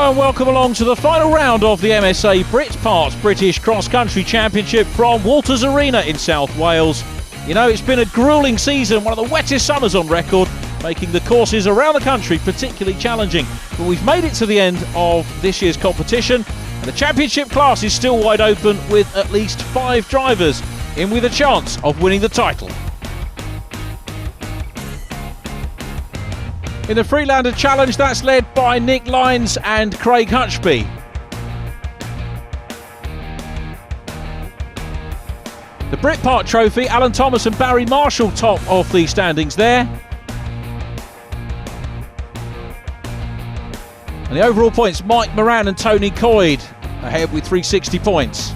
Hello and welcome along to the final round of the MSA Britpart British Cross Country Championship from Walters Arena in South Wales. You know, it's been a gruelling season, one of the wettest summers on record, making the courses around the country particularly challenging. But we've made it to the end of this year's competition, and the championship class is still wide open with at least 5 drivers in with a chance of winning the title. In the Freelander Challenge, that's led by Nick Lyons and Craig Hutchby. The Britpart Trophy, Alan Thomas and Barry Marshall top of the standings there. And the overall points, Mike Moran and Tony Coyd ahead with 360 points.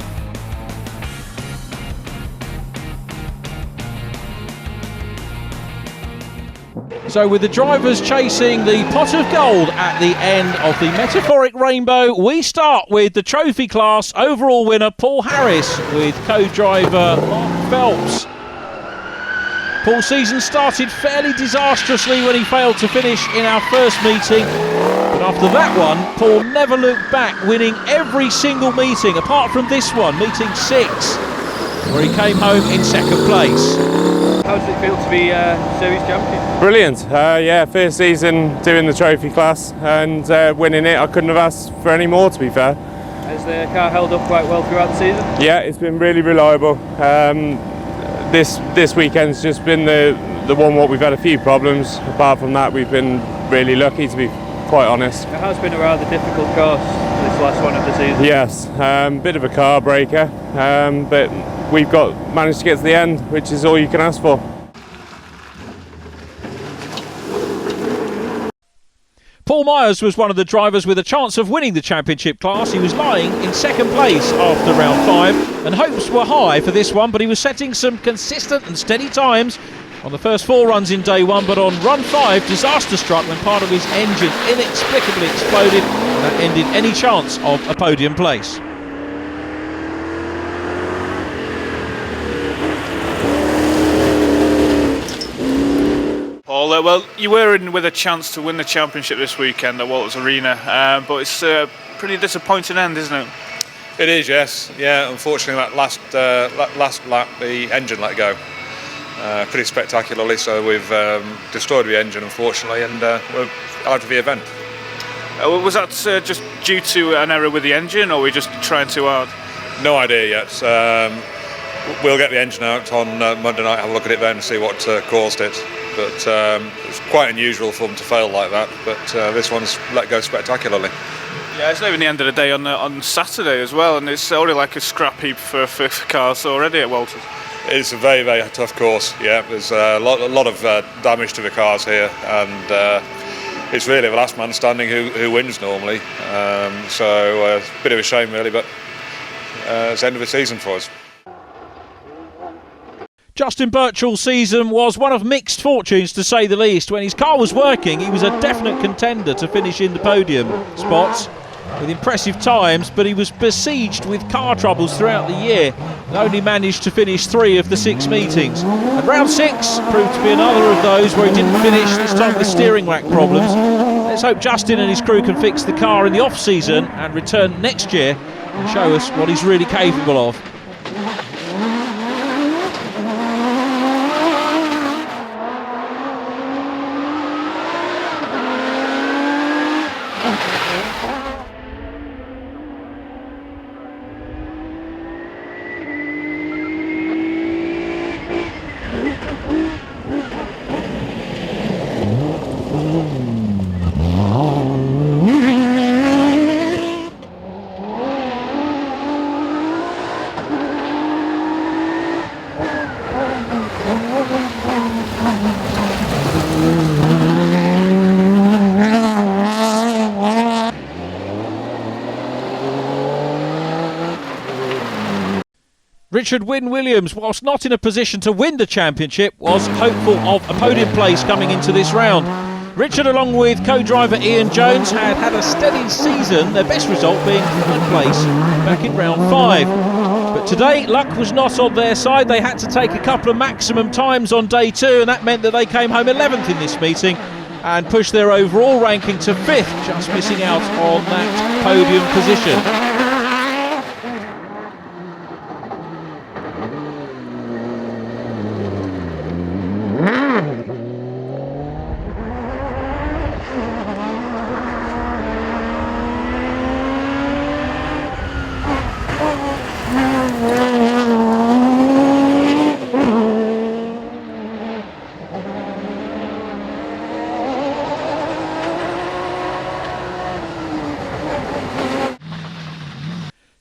So with the drivers chasing the pot of gold at the end of the metaphoric rainbow, we start with the trophy class overall winner Paul Harris with co-driver Mark Phelps. Paul's season started fairly disastrously when he failed to finish in our first meeting, but after that one Paul never looked back, winning every single meeting apart from this one, meeting 6, where he came home in second place. How does it feel to be series champion? Brilliant, yeah, first season doing the trophy class and winning it. I couldn't have asked for any more, to be fair. Has the car held up quite well throughout the season? Yeah, it's been really reliable. This weekend's just been the one what we've had a few problems. Apart from that, we've been really lucky, to be quite honest. It has been a rather difficult course this last one of the season. Yes, bit of a car breaker, but we've managed to get to the end, which is all you can ask for. Paul Myers was one of the drivers with a chance of winning the championship class. He was lying in second place after round 5, and hopes were high for this one, but he was setting some consistent and steady times on the first 4 runs in day 1, but on run 5 disaster struck when part of his engine inexplicably exploded, and that ended any chance of a podium place. Paul, well, you were in with a chance to win the championship this weekend at Walters Arena, but it's a pretty disappointing end, isn't it? It is, yes. Yeah, unfortunately that last lap the engine let go pretty spectacularly, so we've destroyed the engine unfortunately, and we're out of the event. Was that just due to an error with the engine, or were we just trying too hard? No idea yet. We'll get the engine out on Monday night, have a look at it then and see what caused it. But it's quite unusual for them to fail like that, but this one's let go spectacularly. Yeah, it's not even the end of the day on Saturday as well, and it's already like a scrap heap for cars already at Walters. It's a very, very tough course, yeah. There's a lot of damage to the cars here, and it's really the last man standing who wins normally. So it's a bit of a shame really, but it's the end of the season for us. Justin Birchall's season was one of mixed fortunes, to say the least. When his car was working, he was a definite contender to finish in the podium spots with impressive times, but he was besieged with car troubles throughout the year and only managed to finish 3 of the 6 meetings. And round 6 proved to be another of those where he didn't finish, this time with steering rack problems. Let's hope Justin and his crew can fix the car in the off-season and return next year and show us what he's really capable of. Richard Wynne Williams, whilst not in a position to win the championship, was hopeful of a podium place coming into this round. Richard, along with co-driver Ian Jones, had a steady season, their best result being 3rd place back in round 5. But today, luck was not on their side. They had to take a couple of maximum times on day 2, and that meant that they came home 11th in this meeting. and push their overall ranking to 5th, just missing out on that podium position.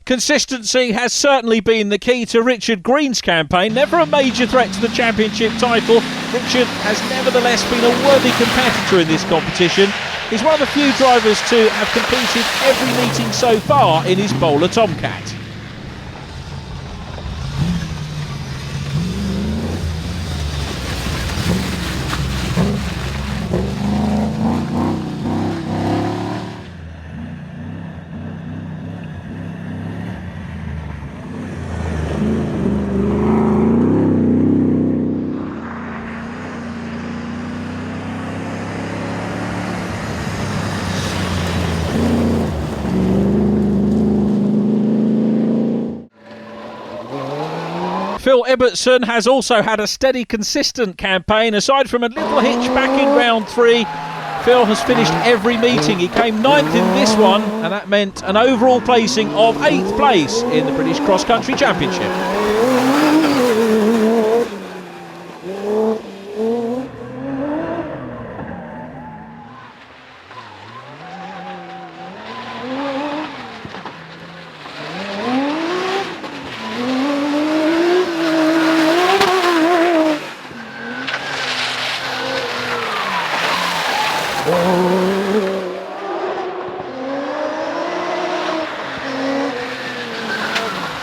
Consistency has certainly been the key to Richard Green's campaign. Never a major threat to the championship title, Richard has nevertheless been a worthy competitor in this competition. He's one of the few drivers to have completed every meeting so far in his bowler Tomcat. Phil Ibbotson has also had a steady, consistent campaign. Aside from a little hitch back in round 3, Phil has finished every meeting. He came 9th in this one, and that meant an overall placing of 8th place in the British Cross Country Championship.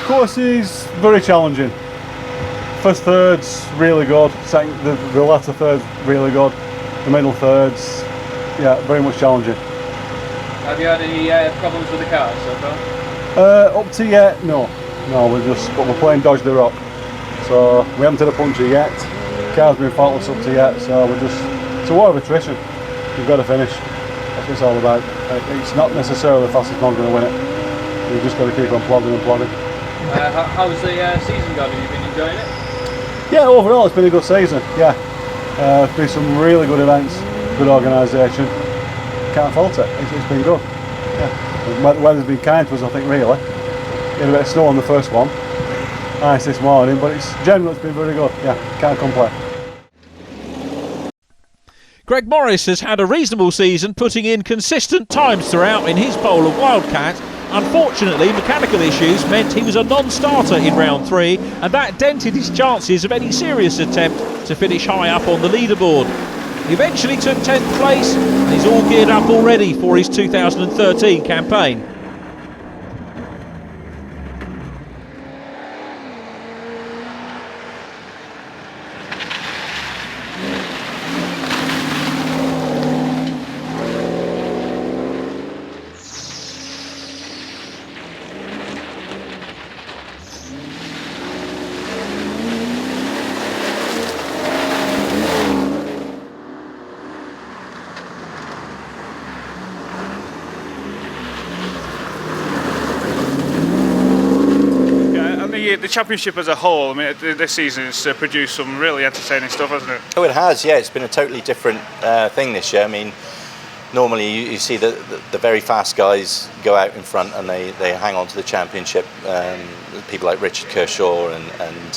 Course is very challenging. First third's really good, second, the latter third's really good, the middle third's, yeah, very much challenging. Have you had any problems with the car so far? Up to yet, no, we're playing dodge the rock, so we haven't had a puncture yet. The car's been faultless up to yet, so it's a war of attrition. You've got to finish. That's what it's all about. It's not necessarily the fastest man going to win it. You've just got to keep on plodding and plodding. How's the season gone? Have you been enjoying it? Yeah, overall it's been a good season. Yeah, been some really good events, good organisation. Can't fault it. It's been good. Yeah, the weather's been kind to us, I think. Really, we had a bit of snow on the first one, ice this morning, but generally it's been very good. Yeah, can't complain. Greg Morris has had a reasonable season, putting in consistent times throughout in his bowler Wildcat. Unfortunately, mechanical issues meant he was a non-starter in round 3, and that dented his chances of any serious attempt to finish high up on the leaderboard. He eventually took 10th place, and he's all geared up already for his 2013 campaign. The championship as a whole, I mean, this season has produced some really entertaining stuff, hasn't it? Oh, it has, yeah. It's been a totally different thing this year. I mean, normally you see the very fast guys go out in front and they hang on to the championship. People like Richard Kershaw and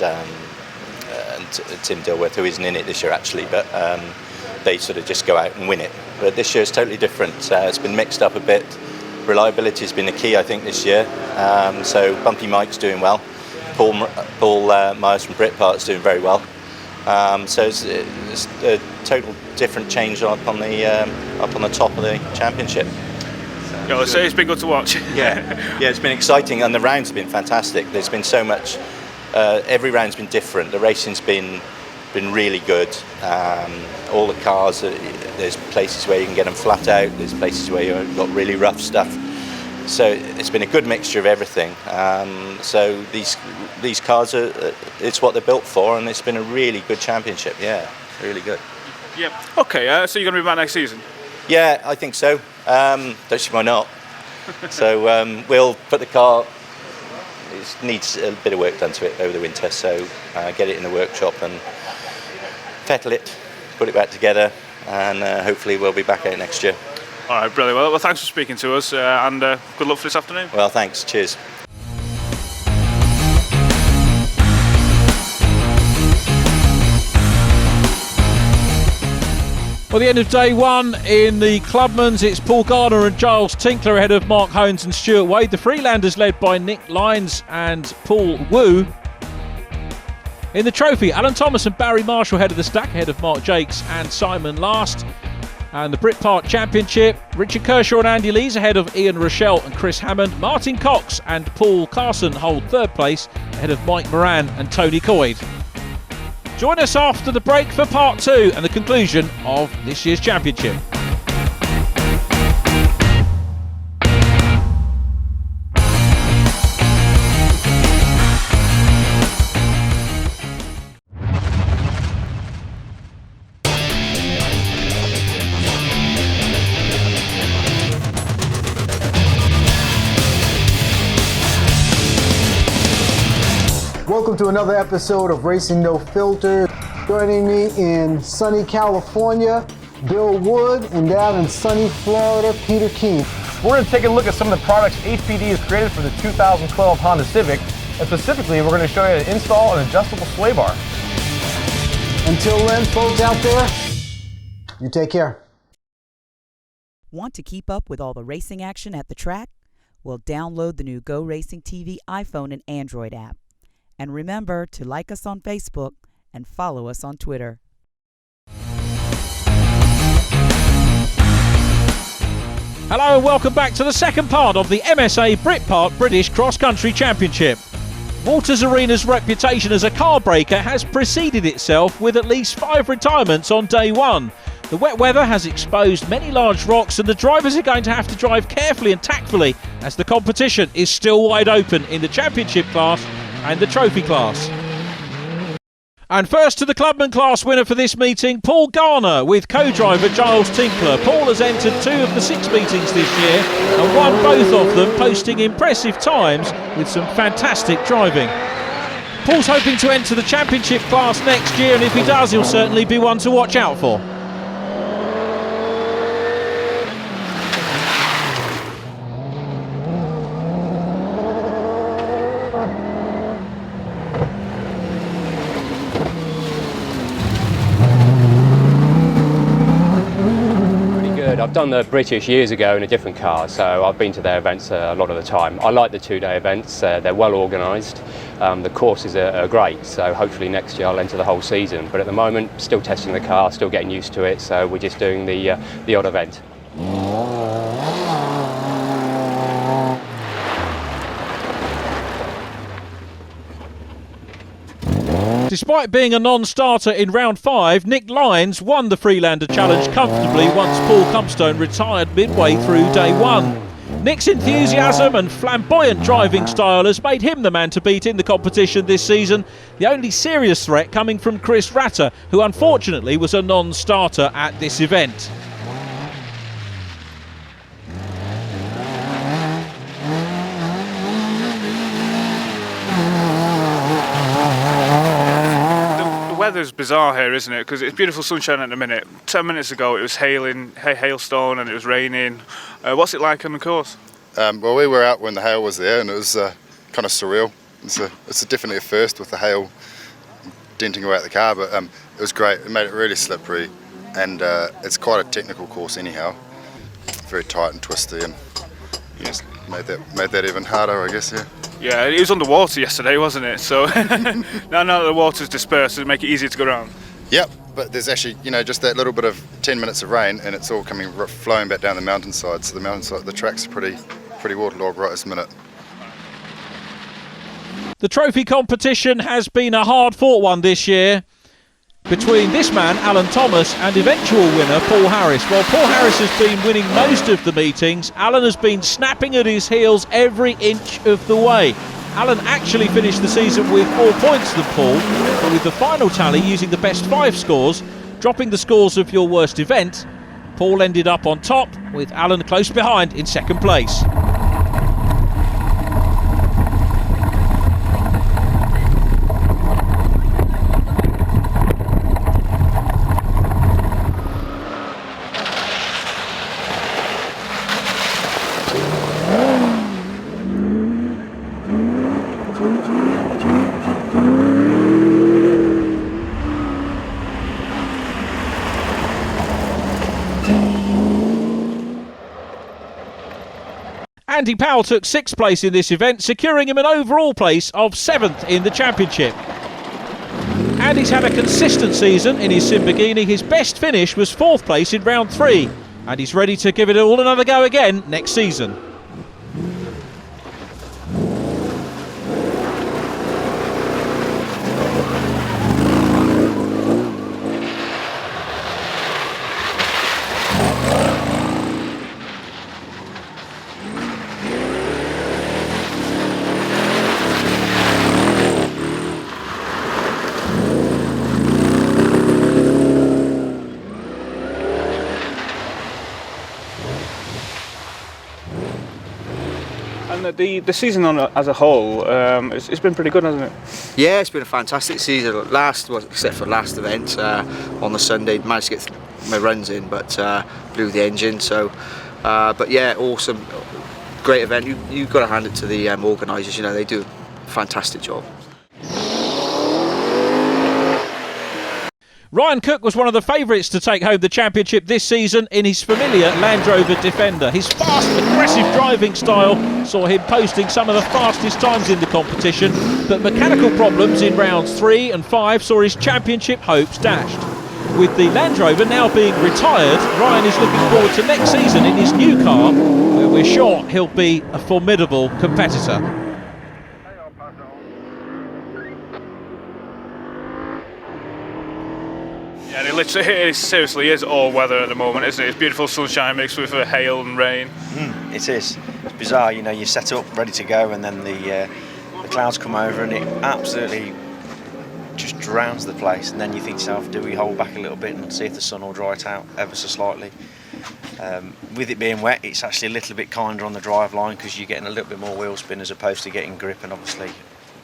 Tim Dilworth, who isn't in it this year actually, but they sort of just go out and win it. But this year it's totally different. It's been mixed up a bit. Reliability has been the key, I think, this year. So Bumpy Mike's doing well. Paul Myers from Britpart is doing very well. So it's a total different change up on the top of the championship. So it's been good to watch. Yeah, it's been exciting, and the rounds have been fantastic. There's been so much. Every round's been different. The racing's been really good. All the cars, there's places where you can get them flat out. There's places where you've got really rough stuff. So it's been a good mixture of everything. So these cars it's what they're built for, and it's been a really good championship. Yeah, really good. Yep. Okay, so you're going to be back next season? Yeah, I think so. Don't see why not. So we'll put the car. It needs a bit of work done to it over the winter, so get it in the workshop and fettle it, put it back together, and hopefully we'll be back out next year. All right, brilliant. Well, thanks for speaking to us, and good luck for this afternoon. Well, thanks. Cheers. Well, the end of day one in the Clubmans, it's Paul Garner and Giles Tinkler ahead of Mark Hones and Stuart Wade. The Freelanders led by Nick Lyons and Paul Wu. In the trophy, Alan Thomas and Barry Marshall head of the stack, ahead of Mark Jakes and Simon Last. And the Britpart Championship, Richard Kershaw and Andy Lees ahead of Ian Rochelle and Chris Hammond. Martin Cox and Paul Carson hold third place, ahead of Mike Moran and Tony Coyd. Join us after the break for part 2 and the conclusion of this year's championship. Welcome to another episode of Racing No Filter. Joining me in sunny California, Bill Wood, and down in sunny Florida, Peter King. We're going to take a look at some of the products HPD has created for the 2012 Honda Civic, and specifically we're going to show you how to install an adjustable sway bar. Until then, folks out there, you take care. Want to keep up with all the racing action at the track? Well, download the new GoRacingTV iPhone and Android app. And remember to like us on Facebook and follow us on Twitter. Hello and welcome back to the second part of the MSA Britpart British Cross Country Championship. Walters Arena's reputation as a car breaker has preceded itself with at least 5 retirements on day one. The wet weather has exposed many large rocks and the drivers are going to have to drive carefully and tactfully as the competition is still wide open in the championship class and the trophy class. And first to the Clubman class winner for this meeting, Paul Garner with co-driver Giles Tinkler. Paul has entered 2 of the 6 meetings this year and won both of them, posting impressive times with some fantastic driving. Paul's hoping to enter the championship class next year, and if he does, he'll certainly be one to watch out for. I've done the British years ago in a different car, so I've been to their events a lot of the time. I like the 2-day events, they're well organised, the courses are great, so hopefully next year I'll enter the whole season. But at the moment, still testing the car, still getting used to it, so we're just doing the odd event. Despite being a non-starter in round 5, Nick Lyons won the Freelander Challenge comfortably once Paul Cumpstone retired midway through day 1. Nick's enthusiasm and flamboyant driving style has made him the man to beat in the competition this season, the only serious threat coming from Chris Ratter, who unfortunately was a non-starter at this event. The weather's bizarre here, isn't it? Because it's beautiful sunshine at the minute. 10 minutes ago it was hailing, hailstone, and it was raining. What's it like on the course? Well, we were out when the hail was there, and it was kind of surreal. It's definitely a first with the hail denting away at the car, but it was great. It made it really slippery, and it's quite a technical course anyhow. Very tight and twisty, and you just made that even harder, I guess. Yeah. Yeah, it was underwater yesterday, wasn't it? So now that the water's dispersed, it'll make it easier to go around. Yep, but there's actually, just that little bit of 10 minutes of rain, and it's all flowing back down the mountainside. So the track's pretty waterlogged right this minute. The trophy competition has been a hard-fought one this year between this man, Alan Thomas, and eventual winner, Paul Harris. While Paul Harris has been winning most of the meetings, Alan has been snapping at his heels every inch of the way. Alan actually finished the season with more points than Paul, but with the final tally using the best 5 scores, Dropping the scores of your worst event, Paul ended up on top, with Alan close behind in second place. Andy Powell took 6th place in this event, securing him an overall place of 7th in the championship. Andy's had a consistent season in his Lamborghini. His best finish was 4th place in round 3, and he's ready to give it all another go again next season. And the season as a whole, it's been pretty good, hasn't it? Yeah, it's been a fantastic season. Except for last event on the Sunday, managed to get my runs in, but blew the engine. So, but yeah, awesome, great event. You've got to hand it to the organisers. You know, they do a fantastic job. Ryan Cook was one of the favourites to take home the championship this season in his familiar Land Rover Defender. His fast, aggressive driving style saw him posting some of the fastest times in the competition, but mechanical problems in rounds 3 and 5 saw his championship hopes dashed. With the Land Rover now being retired, Ryan is looking forward to next season in his new car, where we're sure he'll be a formidable competitor. Yeah, it seriously is all weather at the moment, isn't it? It's beautiful sunshine mixed with hail and rain. It is. It's bizarre, you know, you set up ready to go and then the clouds come over and it absolutely just drowns the place, and then you think to yourself, do we hold back a little bit and see if the sun will dry it out ever so slightly? With it being wet, it's actually a little bit kinder on the drive line because you're getting a little bit more wheel spin as opposed to getting grip, and obviously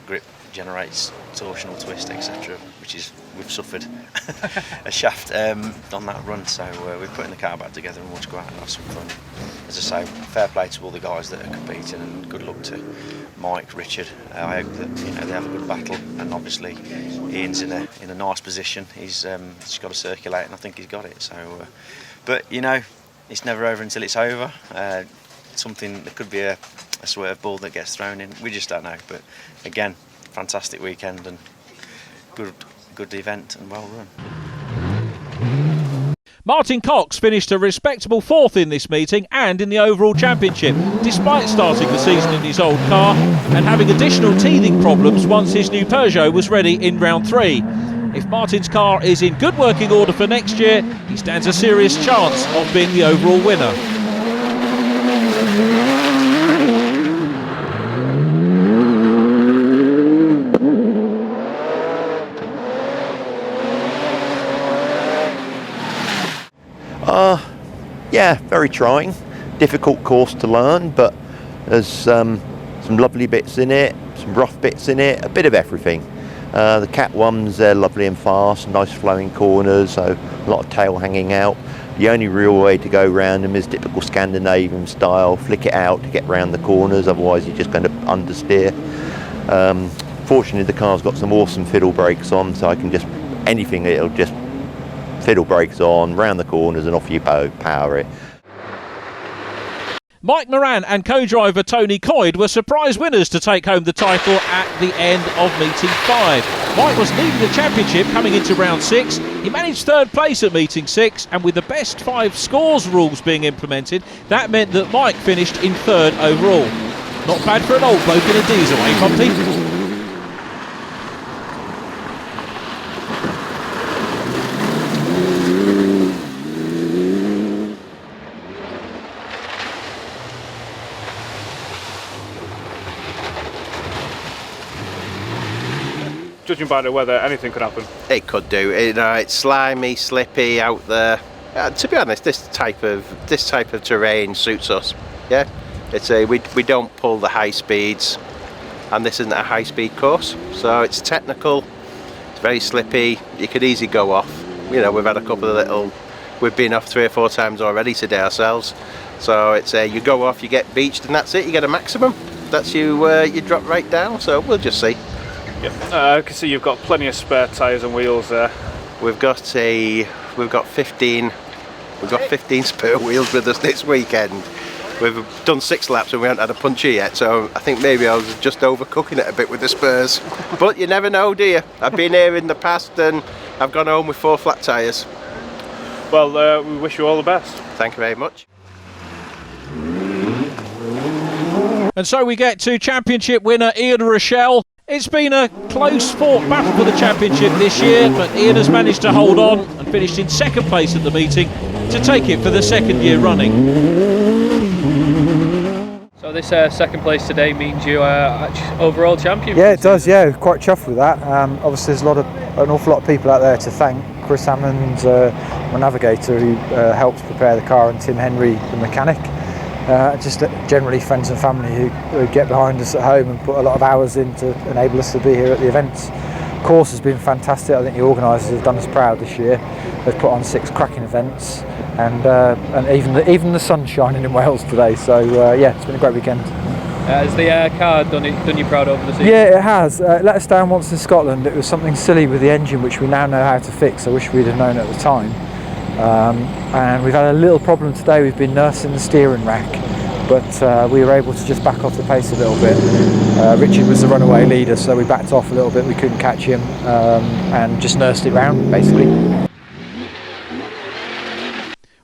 grip generates torsional twist, etc., which is, we've suffered a shaft on that run, so we're putting the car back together and we'll just go out and have some fun. As I say, fair play to all the guys that are competing, and good luck to Mike, Richard. I hope that they have a good battle, and obviously Ian's in a nice position. He's just got to circulate, and I think he's got it. So, but it's never over until it's over. Something that could be a swerve ball that gets thrown in. We just don't know. But again, fantastic weekend and good event and well run. Martin Cox finished a respectable 4th in this meeting and in the overall championship, despite starting the season in his old car and having additional teething problems once his new Peugeot was ready in round 3. If Martin's car is in good working order for next year, he stands a serious chance of being the overall winner. Yeah, very trying. Difficult course to learn, but there's some lovely bits in it, some rough bits in it, a bit of everything. The Cat 1s, they're lovely and fast, nice flowing corners, so a lot of tail hanging out. The only real way to go round them is typical Scandinavian style, flick it out to get round the corners, otherwise you're just going to understeer. Fortunately the car's got some awesome fiddle brakes on, so I can just, anything, it'll just fiddle brakes on, round the corners and off you power it. Mike Moran and co-driver Tony Coyd were surprise winners to take home the title at the end of meeting 5. Mike was leading the championship coming into round 6. He managed 3rd place at meeting 6, and with the best 5 scores rules being implemented, that meant that Mike finished in 3rd overall. Not bad for an old bloke in a diesel, eh, Pompey? judging by the weather, anything could happen. It could do. It's slimy, slippy out there. To be honest, this type of terrain suits us. Yeah, we don't pull the high speeds, and this isn't a high speed course, so it's technical. It's very slippy. You could easily go off. You know, we've had a couple of we've been off 3 or 4 times already today ourselves. So it's you go off, you get beached, and that's it. You get a maximum. That's you drop right down. So we'll just see. Yep. I can see you've got plenty of spare tyres and wheels there. We've got 15 spare wheels with us this weekend. We've done 6 laps and we haven't had a puncture yet, so I think maybe I was just overcooking it a bit with the spurs. But you never know, do you? I've been here in the past and I've gone home with 4 flat tyres. Well, we wish you all the best. Thank you very much. And so we get to championship winner Ian Rochelle. It's been a close fought battle for the championship this year, but Ian has managed to hold on and finished in 2nd place at the meeting to take it for the 2nd year running. So this 2nd place today means you are overall champion? Yeah, it does, yeah, quite chuffed with that. Obviously there's an awful lot of people out there to thank. Chris Hammond, my navigator, who helps prepare the car, and Tim Henry, the mechanic. Just generally friends and family who get behind us at home and put a lot of hours in to enable us to be here at the events. The course has been fantastic. I think the organisers have done us proud this year. They've put on 6 cracking events, and even the sun's shining in Wales today. So yeah, it's been a great weekend. Has the car done you proud over the season? Yeah, it has. It let us down once in Scotland. It was something silly with the engine which we now know how to fix. I wish we'd have known at the time. And we've had a little problem today. We've been nursing the steering rack, but we were able to just back off the pace a little bit. Richard was the runaway leader, so we backed off a little bit. We couldn't catch him and just nursed it round, basically.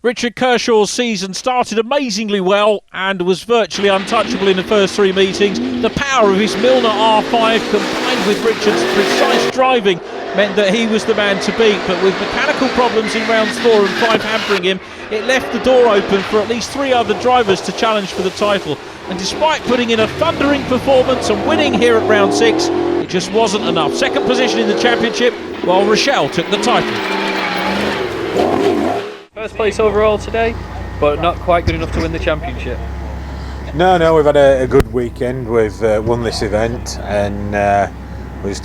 Richard Kershaw's season started amazingly well and was virtually untouchable in the first 3 meetings. The power of his Milner R5 combined with Richard's precise driving meant that he was the man to beat, but with mechanical problems in rounds 4 and 5 hampering him, it left the door open for at least 3 other drivers to challenge for the title. And despite putting in a thundering performance and winning here at round 6, it just wasn't enough. 2nd position in the championship, while Rochelle took the title. 1st place overall today, but not quite good enough to win the championship. No, we've had a good weekend. We've won this event, and we've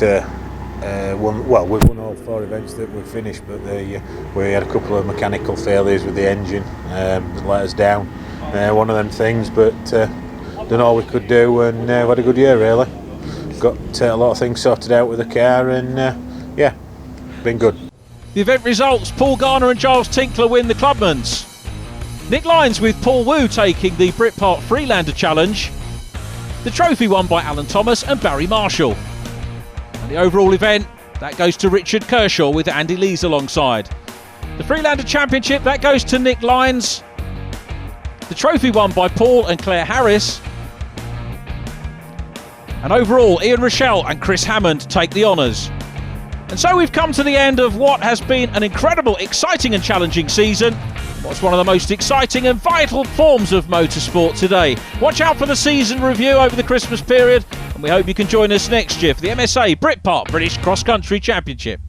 won all 4 events that we've finished, but we had a couple of mechanical failures with the engine that let us down. One of them things, but done all we could do, and we had a good year really. Got a lot of things sorted out with the car, and yeah, been good. The event results: Paul Garner and Giles Tinkler win the Clubmans. Nick Lyons with Paul Wu taking the Britpart Freelander Challenge. The trophy won by Alan Thomas and Barry Marshall. And the overall event, that goes to Richard Kershaw with Andy Lees alongside. The Freelander Championship, that goes to Nick Lyons. The trophy won by Paul and Claire Harris. And overall, Ian Rochelle and Chris Hammond take the honours. And so we've come to the end of what has been an incredible, exciting and challenging season. What's one of the most exciting and vital forms of motorsport today. Watch out for the season review over the Christmas period, and we hope you can join us next year for the MSA Britpart British Cross Country Championship.